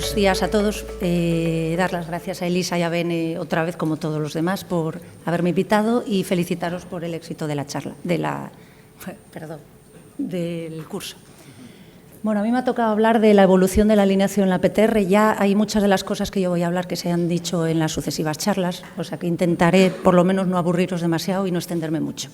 buenos días a todos. Dar las gracias a Elisa y a Bene otra vez, como todos los demás, por haberme invitado y felicitaros por el éxito de la charla, del curso. Bueno, a mí me ha tocado hablar de la evolución de la alineación en la PTR. Ya hay muchas de las cosas que yo voy a hablar que se han dicho en las sucesivas charlas, o sea que intentaré por lo menos no aburriros demasiado y no extenderme mucho.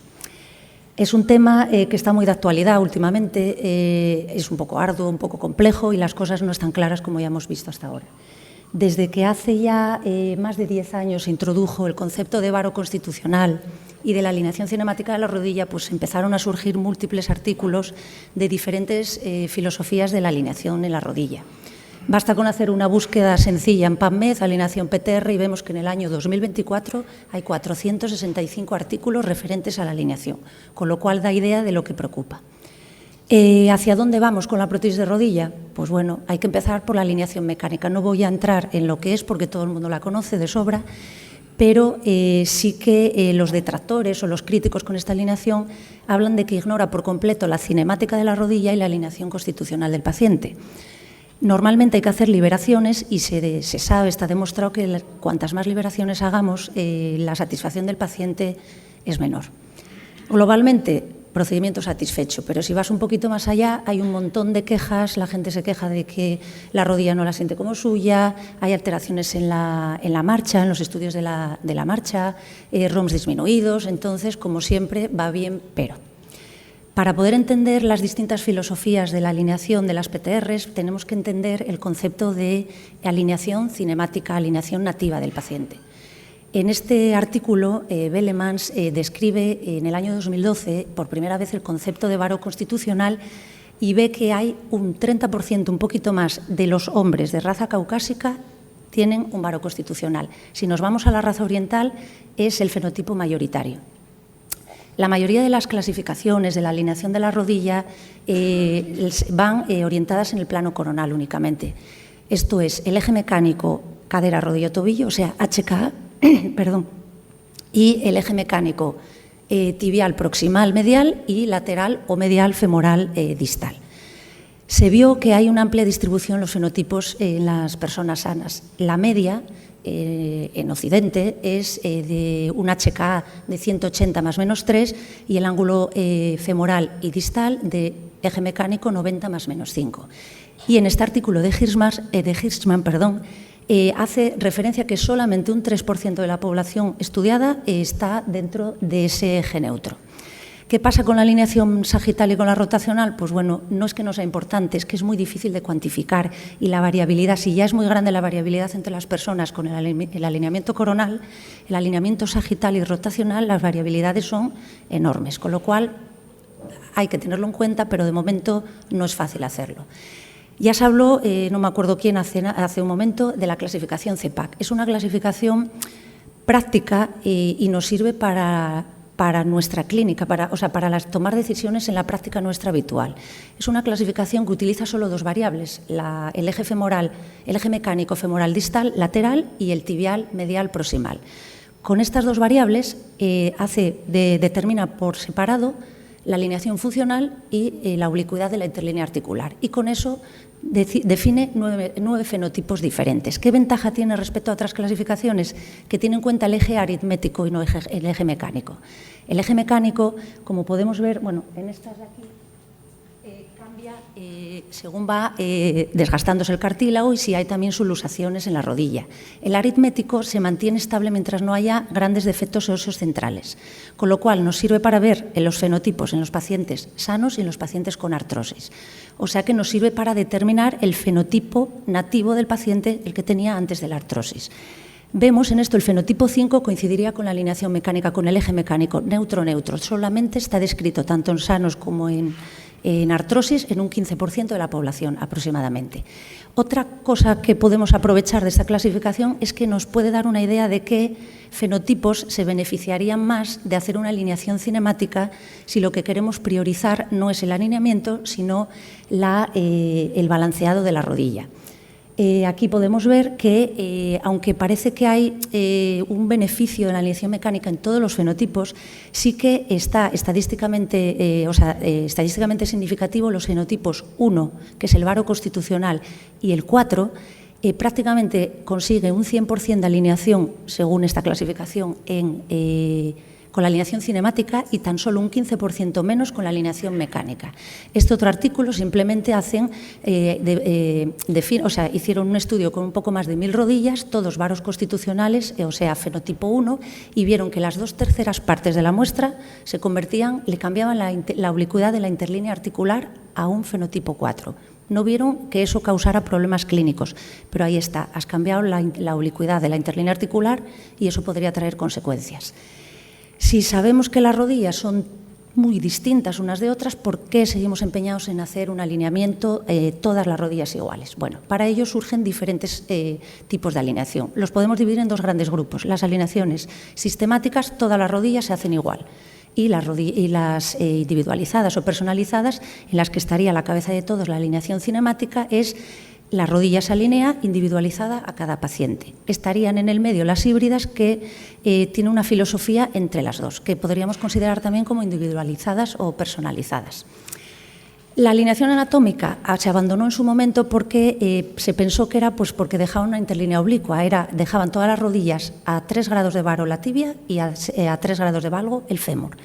Es un tema que está muy de actualidad últimamente, es un poco arduo, un poco complejo y las cosas no están claras como ya hemos visto hasta ahora. Desde que hace ya más de 10 años se introdujo el concepto de varo constitucional y de la alineación cinemática de la rodilla, pues empezaron a surgir múltiples artículos de diferentes filosofías de la alineación en la rodilla. Basta con hacer una búsqueda sencilla en PubMed, alineación PTR, y vemos que en el año 2024 hay 465 artículos referentes a la alineación, con lo cual da idea de lo que preocupa. ¿Hacia dónde vamos con la prótesis de rodilla? Pues bueno, hay que empezar por la alineación mecánica. No voy a entrar en lo que es porque todo el mundo la conoce de sobra, pero sí que los detractores o los críticos con esta alineación hablan de que ignora por completo la cinemática de la rodilla y la alineación constitucional del paciente. Normalmente hay que hacer liberaciones y se sabe, está demostrado que cuantas más liberaciones hagamos, la satisfacción del paciente es menor. Globalmente, procedimiento satisfecho, pero si vas un poquito más allá, hay un montón de quejas, la gente se queja de que la rodilla no la siente como suya, hay alteraciones en la marcha, en los estudios de la marcha, ROMs disminuidos, entonces, como siempre, va bien, pero. Para poder entender las distintas filosofías de la alineación de las PTRs, tenemos que entender el concepto de alineación cinemática, alineación nativa del paciente. En este artículo, Bellemans describe en el año 2012 por primera vez el concepto de varo constitucional y ve que hay un 30%, un poquito más, de los hombres de raza caucásica tienen un varo constitucional. Si nos vamos a la raza oriental, es el fenotipo mayoritario. La mayoría de las clasificaciones de la alineación de la rodilla van orientadas en el plano coronal únicamente. Esto es el eje mecánico cadera, rodilla, tobillo, o sea, HK, perdón, y el eje mecánico tibial proximal medial y lateral o medial femoral distal. Se vio que hay una amplia distribución en los fenotipos en las personas sanas. La media en Occidente es de un HK de 180 más menos 3 y el ángulo femoral y distal de eje mecánico 90 más menos 5. Y en este artículo de Hirschman, hace referencia a que solamente un 3% de la población estudiada está dentro de ese eje neutro. ¿Qué pasa con la alineación sagital y con la rotacional? Pues bueno, no es que no sea importante, es que es muy difícil de cuantificar y la variabilidad, si ya es muy grande la variabilidad entre las personas con el alineamiento coronal, el alineamiento sagital y rotacional, las variabilidades son enormes, con lo cual hay que tenerlo en cuenta, pero de momento no es fácil hacerlo. Ya se habló, no me acuerdo quién hace un momento, de la clasificación CEPAC. Es una clasificación práctica y nos sirve para nuestra clínica, para tomar decisiones en la práctica nuestra habitual. Es una clasificación que utiliza solo dos variables, el eje femoral, el eje mecánico femoral distal lateral y el tibial medial proximal. Con estas dos variables determina por separado la alineación funcional y la oblicuidad de la interlínea articular. Y con eso define 9 fenotipos diferentes. ¿Qué ventaja tiene respecto a otras clasificaciones? Que tiene en cuenta el eje aritmético y no el eje mecánico. El eje mecánico, como podemos ver, bueno, en estas de aquí, cambia según va desgastándose el cartílago y si hay también subluxaciones en la rodilla. El aritmético se mantiene estable mientras no haya grandes defectos óseos centrales, con lo cual nos sirve para ver en los fenotipos en los pacientes sanos y en los pacientes con artrosis. O sea que nos sirve para determinar el fenotipo nativo del paciente, el que tenía antes de la artrosis. Vemos en esto el fenotipo 5 coincidiría con la alineación mecánica, con el eje mecánico neutro-neutro. Solamente está descrito tanto en sanos como en artrosis en un 15% de la población aproximadamente. Otra cosa que podemos aprovechar de esta clasificación es que nos puede dar una idea de qué fenotipos se beneficiarían más de hacer una alineación cinemática si lo que queremos priorizar no es el alineamiento, sino el balanceado de la rodilla. Aquí podemos ver que, aunque parece que hay un beneficio en la alineación mecánica en todos los fenotipos, sí que está estadísticamente significativo los fenotipos 1, que es el varo constitucional, y el 4, prácticamente consigue un 100% de alineación, según esta clasificación, con la alineación cinemática y tan solo un 15% menos con la alineación mecánica. Este otro artículo simplemente hicieron un estudio con un poco más de 1000 rodillas, todos varos constitucionales, o sea, fenotipo 1, y vieron que las 2/3 partes de la muestra le cambiaban la oblicuidad de la interlínea articular a un fenotipo 4. No vieron que eso causara problemas clínicos, pero ahí está, has cambiado la oblicuidad de la interlínea articular y eso podría traer consecuencias. Si sabemos que las rodillas son muy distintas unas de otras, ¿por qué seguimos empeñados en hacer un alineamiento todas las rodillas iguales? Bueno, para ello surgen diferentes tipos de alineación. Los podemos dividir en dos grandes grupos. Las alineaciones sistemáticas, todas las rodillas se hacen igual. Y las individualizadas o personalizadas, en las que estaría la cabeza de todos la alineación cinemática, es la rodilla se alinea individualizada a cada paciente. Estarían en el medio las híbridas, que tienen una filosofía entre las dos, que podríamos considerar también como individualizadas o personalizadas. La alineación anatómica se abandonó en su momento porque se pensó que era porque dejaban una interlínea oblicua, dejaban todas las rodillas a 3 grados de varo la tibia y a 3 grados de valgo el fémur.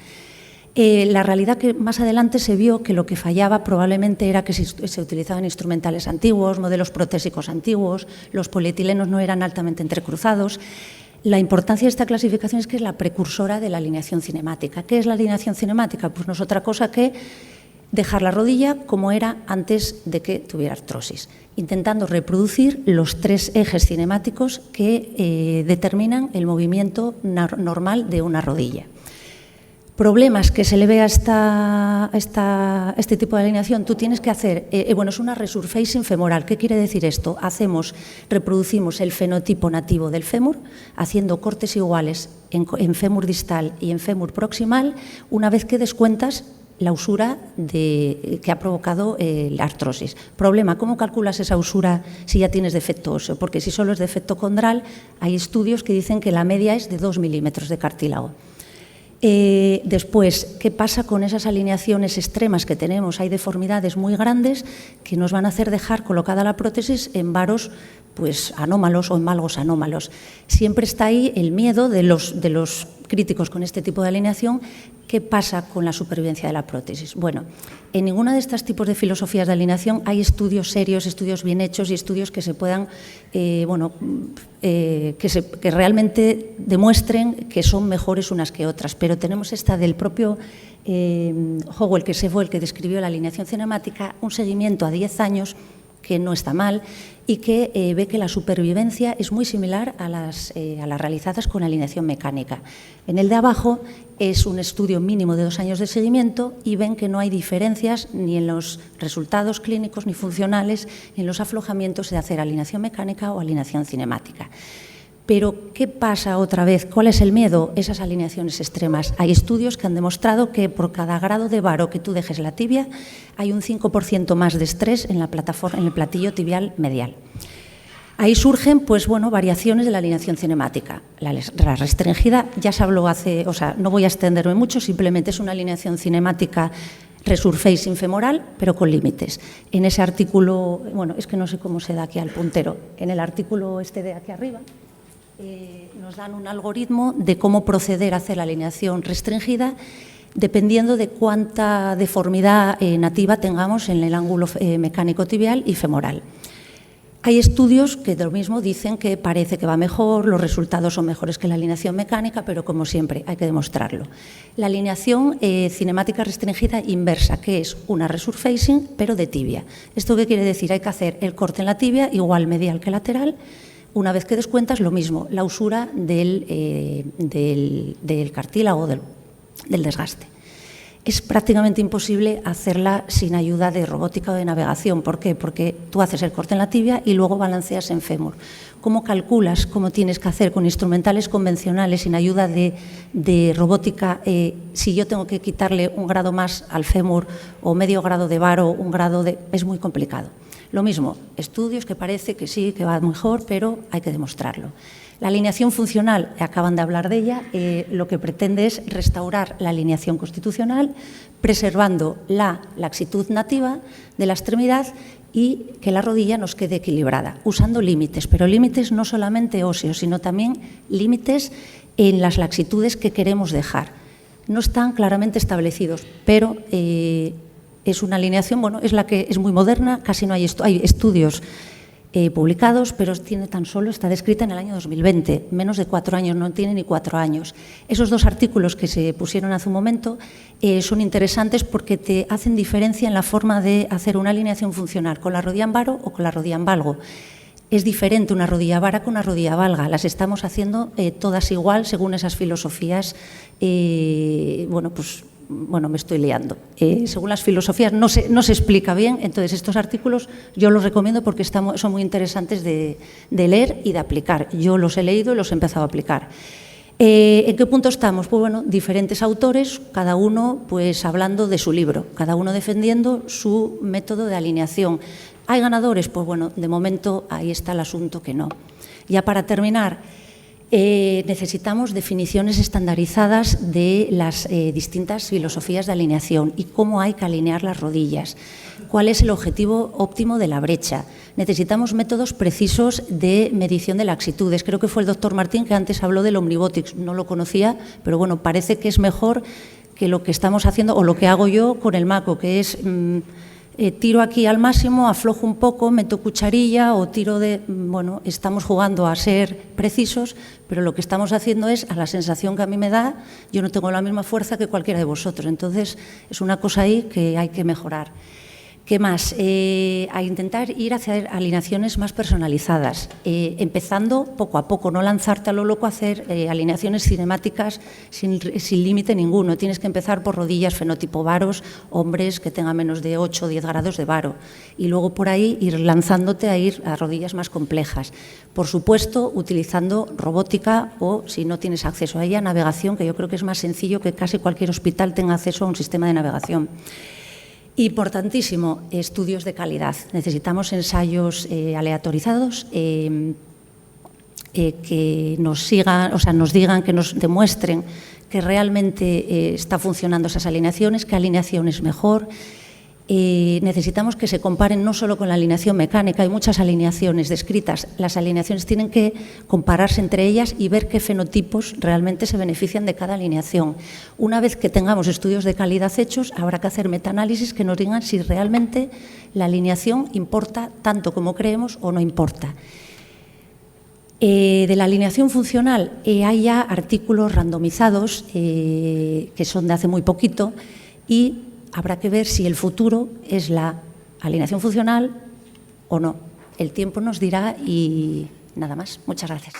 La realidad que más adelante se vio que lo que fallaba probablemente era que se utilizaban instrumentales antiguos, modelos protésicos antiguos, los polietilenos no eran altamente entrecruzados. La importancia de esta clasificación es que es la precursora de la alineación cinemática. ¿Qué es la alineación cinemática? Pues no es otra cosa que dejar la rodilla como era antes de que tuviera artrosis, intentando reproducir los 3 ejes cinemáticos que determinan el movimiento normal de una rodilla. Problemas que se le ve a este tipo de alineación, tú tienes que hacer, es una resurfacing femoral. ¿Qué quiere decir esto? Reproducimos el fenotipo nativo del fémur, haciendo cortes iguales en fémur distal y en fémur proximal, una vez que descuentas la usura que ha provocado la artrosis. Problema, ¿cómo calculas esa usura si ya tienes defecto óseo? Porque si solo es defecto condral, hay estudios que dicen que la media es de 2 milímetros de cartílago. Después, ¿qué pasa con esas alineaciones extremas que tenemos? Hay deformidades muy grandes que nos van a hacer dejar colocada la prótesis en varos anómalos o en valgos anómalos. Siempre está ahí el miedo de los críticos con este tipo de alineación. ¿Qué pasa con la supervivencia de la prótesis? Bueno, en ninguna de estos tipos de filosofías de alineación hay estudios serios, estudios bien hechos y estudios que se puedan, que realmente demuestren que son mejores unas que otras. Pero tenemos esta del propio Howell, que fue el que describió la alineación cinemática, un seguimiento a 10 años que no está mal y que ve que la supervivencia es muy similar a las realizadas con alineación mecánica. En el de abajo es un estudio mínimo de 2 años de seguimiento y ven que no hay diferencias ni en los resultados clínicos ni funcionales en los aflojamientos de hacer alineación mecánica o alineación cinemática. Pero, ¿qué pasa otra vez? ¿Cuál es el miedo? Esas alineaciones extremas. Hay estudios que han demostrado que por cada grado de varo que tú dejes la tibia, hay un 5% más de estrés en el platillo tibial medial. Ahí surgen, variaciones de la alineación cinemática. La restringida, ya se habló no voy a extenderme mucho, simplemente es una alineación cinemática resurfacing femoral, pero con límites. En ese artículo, es que no sé cómo se da aquí al puntero, en el artículo de aquí arriba, nos dan un algoritmo de cómo proceder a hacer la alineación restringida dependiendo de cuánta deformidad nativa tengamos en el ángulo mecánico tibial y femoral. Hay estudios que de lo mismo dicen que parece que va mejor, los resultados son mejores que la alineación mecánica, pero como siempre hay que demostrarlo. La alineación cinemática restringida inversa, que es una resurfacing pero de tibia. ¿Esto qué quiere decir? Hay que hacer el corte en la tibia igual medial que lateral. Una vez que descuentas, lo mismo, la usura del cartílago, del desgaste. Es prácticamente imposible hacerla sin ayuda de robótica o de navegación. ¿Por qué? Porque tú haces el corte en la tibia y luego balanceas en fémur. ¿Cómo calculas cómo tienes que hacer con instrumentales convencionales sin ayuda de robótica? Si yo tengo que quitarle un grado más al fémur o medio grado de varo, es muy complicado. Lo mismo, estudios que parece que sí, que va mejor, pero hay que demostrarlo. La alineación funcional, acaban de hablar de ella, lo que pretende es restaurar la alineación constitucional, preservando la laxitud nativa de la extremidad y que la rodilla nos quede equilibrada, usando límites, pero límites no solamente óseos, sino también límites en las laxitudes que queremos dejar. No están claramente establecidos, pero es una alineación, bueno, es la que es muy moderna, casi no hay estudios publicados, pero está descrita en el año 2020, menos de 4 años, no tiene ni 4 años. Esos 2 artículos que se pusieron hace un momento son interesantes porque te hacen diferencia en la forma de hacer una alineación funcional con la rodilla en varo o con la rodilla en valgo. Es diferente una rodilla vara con una rodilla valga, las estamos haciendo todas igual según esas filosofías, bueno, me estoy liando. Según las filosofías no se explica bien, entonces estos artículos yo los recomiendo porque son muy interesantes de leer y de aplicar. Yo los he leído y los he empezado a aplicar. ¿En qué punto estamos? Pues bueno, diferentes autores, cada uno pues hablando de su libro, cada uno defendiendo su método de alineación. ¿Hay ganadores? Pues bueno, de momento ahí está el asunto que no. Ya para terminar, necesitamos definiciones estandarizadas de las distintas filosofías de alineación y cómo hay que alinear las rodillas, cuál es el objetivo óptimo de la brecha. Necesitamos métodos precisos de medición de laxitudes. Creo que fue el doctor Martín que antes habló del Omnibotics, no lo conocía, pero bueno, parece que es mejor que lo que estamos haciendo o lo que hago yo con el Mako, que es tiro aquí al máximo, aflojo un poco, meto cucharilla o tiro de… Bueno, estamos jugando a ser precisos, pero lo que estamos haciendo es, a la sensación que a mí me da, yo no tengo la misma fuerza que cualquiera de vosotros. Entonces, es una cosa ahí que hay que mejorar. ¿Qué más? A intentar ir hacia alineaciones más personalizadas, empezando poco a poco, no lanzarte a lo loco a hacer alineaciones cinemáticas sin límite ninguno. Tienes que empezar por rodillas fenotipo varos, hombres que tengan menos de 8 o 10 grados de varo, y luego por ahí ir lanzándote a ir a rodillas más complejas. Por supuesto, utilizando robótica o, si no tienes acceso a ella, navegación, que yo creo que es más sencillo que casi cualquier hospital tenga acceso a un sistema de navegación. Importantísimo, estudios de calidad. Necesitamos ensayos aleatorizados que nos sigan, o sea, nos digan, que nos demuestren que realmente está funcionando esas alineaciones, qué alineación es mejor. Necesitamos que se comparen no solo con la alineación mecánica, hay muchas alineaciones descritas. Las alineaciones tienen que compararse entre ellas y ver qué fenotipos realmente se benefician de cada alineación. Una vez que tengamos estudios de calidad hechos, habrá que hacer metaanálisis que nos digan si realmente la alineación importa tanto como creemos o no importa. De la alineación funcional hay ya artículos randomizados que son de hace muy poquito y habrá que ver si el futuro es la alineación funcional o no. El tiempo nos dirá y nada más. Muchas gracias.